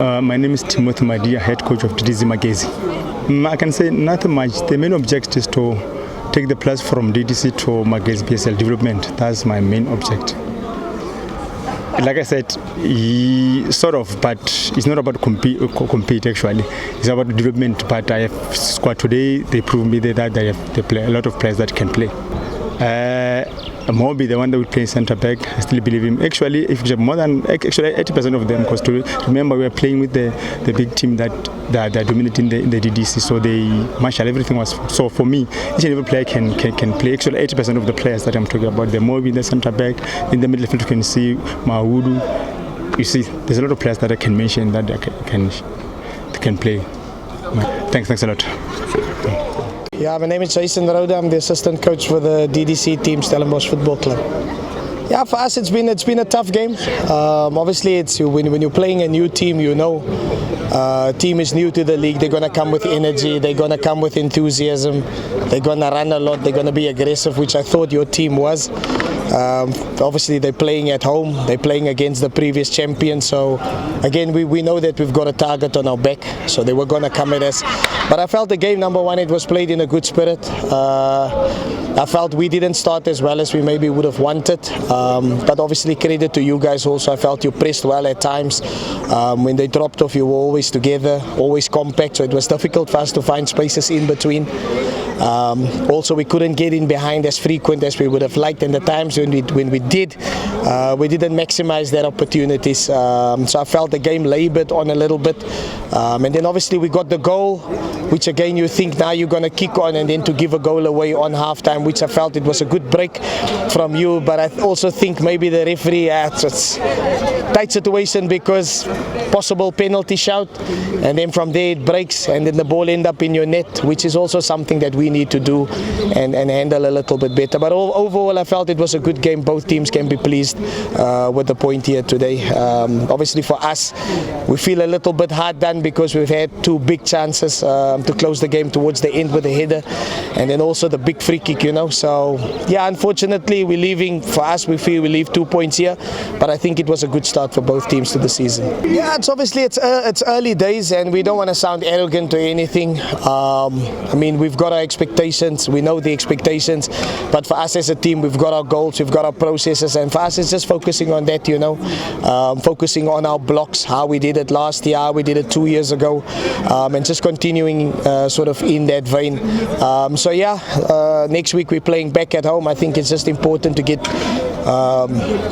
My name is Timothy Madia, head coach of DDC Magesi. I can say nothing much. The main objective is to take the players from DDC to Magesi PSL development. That's my main object. Like I said, sort of, but it's not about compete actually. It's about development. But I have squad today. They proved me that they have a lot of players that can play. Moby, the one that will play centre back, I still believe him. Actually, if you have more than 80% of them, because remember we are playing with the big team that are dominating in the DDC, so they marshal everything was. So for me, each and every player can play. Actually, 80% of the players that I'm talking about, the Moby, the centre back, in the midfield you can see Mawudu. You see, there's a lot of players that I can mention that can play. Thanks a lot. Yeah, my name is Jason Rode. I'm the assistant coach for the DDC team, Stellenbosch Football Club. Yeah, for us it's been a tough game. Obviously, it's when you're playing a new team, team is new to the league. They're gonna come with energy. They're gonna come with enthusiasm. They're gonna run a lot. They're gonna be aggressive, which I thought your team was. Obviously they're playing at home, they're playing against the previous champion, so again we know that we've got a target on our back, so they were going to come at us. But I felt the game, number one, it was played in a good spirit. I felt we didn't start as well as we maybe would have wanted, but obviously credit to you guys also. I felt you pressed well at times. When they dropped off, you were always together, always compact, so it was difficult for us to find spaces in between. Also, we couldn't get in behind as frequent as we would have liked, and the times when we did, we didn't maximize that opportunities. So I felt the game labored on a little bit, and then obviously we got the goal, which again you think now you're going to kick on, and then to give a goal away on halftime, which I felt it was a good break from you. But I also think maybe the referee it's a tight situation because possible penalty shout, and then from there it breaks, and then the ball end up in your net, which is also something that we need to do and handle a little bit better. But overall I felt it was a good game. Both teams can be pleased with the point here today. Obviously for us, we feel a little bit hard done because we've had two big chances to close the game towards the end with a header, and then also the big free kick, so yeah, unfortunately we're leaving. For us, we feel we leave 2 points here, but I think it was a good start for both teams to the season. Yeah, it's obviously it's early days, and we don't want to sound arrogant or anything. I mean, we've got our expectations, we know the expectations, but for us as a team, we've got our goals, we've got our processes, and for us it's just focusing on that, focusing on our blocks, how we did it last year, how we did it 2 years ago, and just continuing sort of in that vein. So yeah, next week we're playing back at home. I think it's just important to get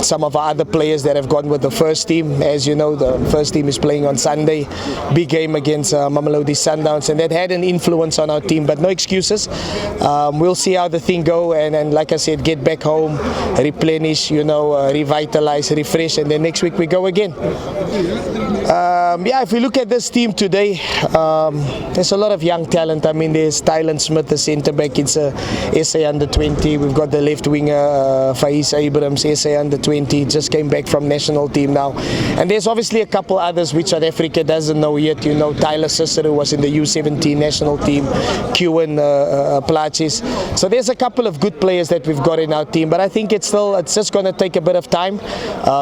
some of our other players that have gone with the first team. As you know, the first team is playing on Sunday, big game against Mamelodi Sundowns, and that had an influence on our team, but no excuses. We'll see how the thing go, and like I said, get back home, replenish, revitalize, refresh, and then next week we go again. Yeah, if we look at this team today, there's a lot of young talent. I mean, there's Tylen Smith, the centre back. It's a SA under 20. We've got the left winger Faiz Abrams, SA under 20, just came back from national team now. And there's obviously a couple others which South Africa doesn't know yet. Tyler Cicero was in the U17 national team, Kewan Plaatjes. So there's a couple of good players that we've got in our team, but I think it's just going to take a bit of time.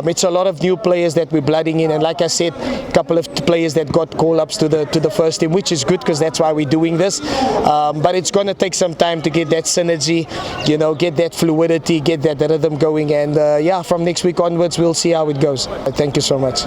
It's a lot of new players that we're blooding in, and like I said, a couple of players that got call-ups to the first team, which is good because that's why we're doing this. But it's going to take some time to get that synergy, get that fluidity, get that rhythm going, and yeah, from next week onwards we'll see how it goes. Thank you so much.